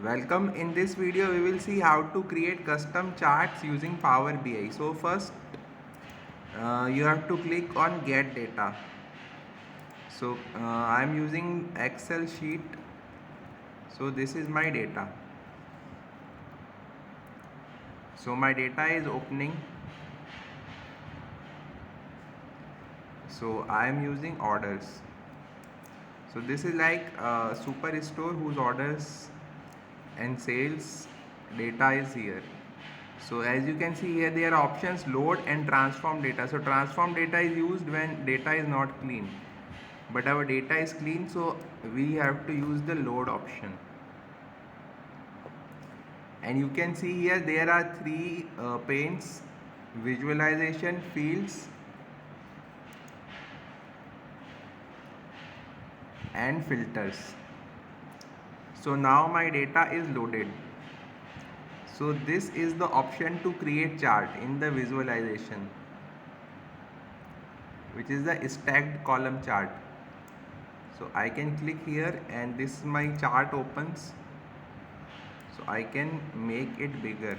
Welcome. In this video we will see how to create custom charts using Power BI. So first you have to click on get data. So I am using Excel sheet. So this is my data. So my data is opening. So I am using orders. So this is like a superstore whose orders and sales data is here. So as you can see here, there are options load and transform data. So transform data is used when data is not clean, but our data is clean, so we have to use the load option. And you can see here there are three panes: visualization, fields and filters. So now my data is loaded. So this is the option to create chart in the visualization, which is the stacked column chart. So I can click here and this my chart opens. So I can make it bigger.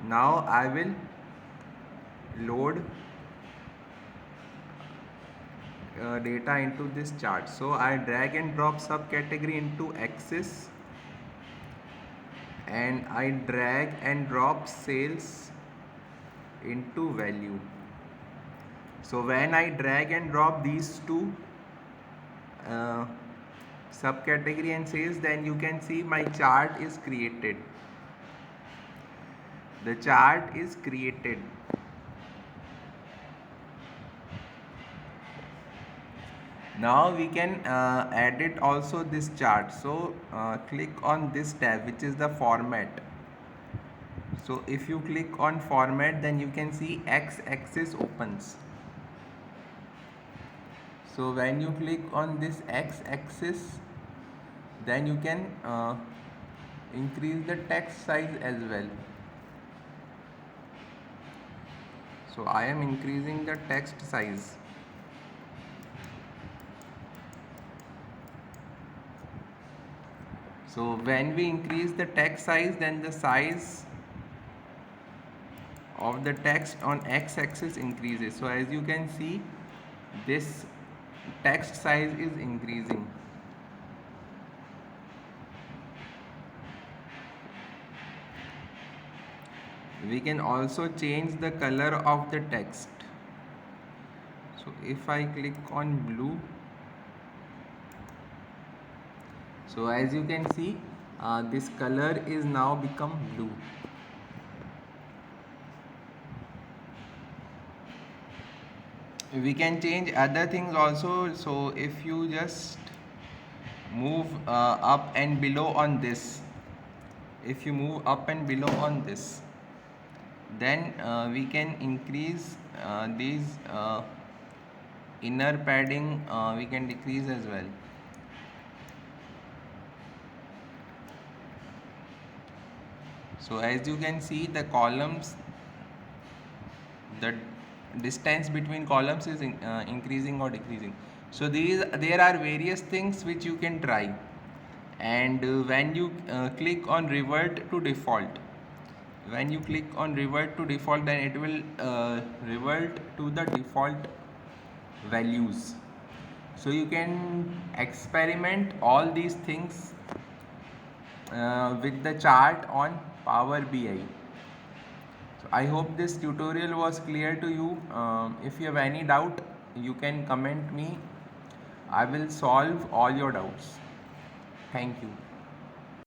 Now I will load data into this chart. So I drag and drop subcategory into axis, and I drag and drop sales into value. So when I drag and drop these two subcategory and sales, then you can see my chart is created. The chart is created. Now we can edit also this chart. So click on this tab, which is the format. So if you click on format, then you can see x-axis opens. So when you click on this x-axis, then you can increase the text size as well. So I am increasing the text size. So when we increase the text size, then the size of the text on x-axis increases. So as you can see, this text size is increasing. We can also change the color of the text. So if I click on blue, so as you can see, this color is now become blue. We can change other things also. So if you just move up and below on this, if you move up and below on this, then we can increase these inner padding, we can decrease as well. So as you can see, the columns, the distance between columns is increasing or decreasing. So there are various things which you can try. And when you click on revert to default, when you click on revert to default, then it will revert to the default values. So you can experiment all these things with the chart on Power BI. So I hope this tutorial was clear to you. If you have any doubt, you can comment me. I will solve all your doubts. Thank you.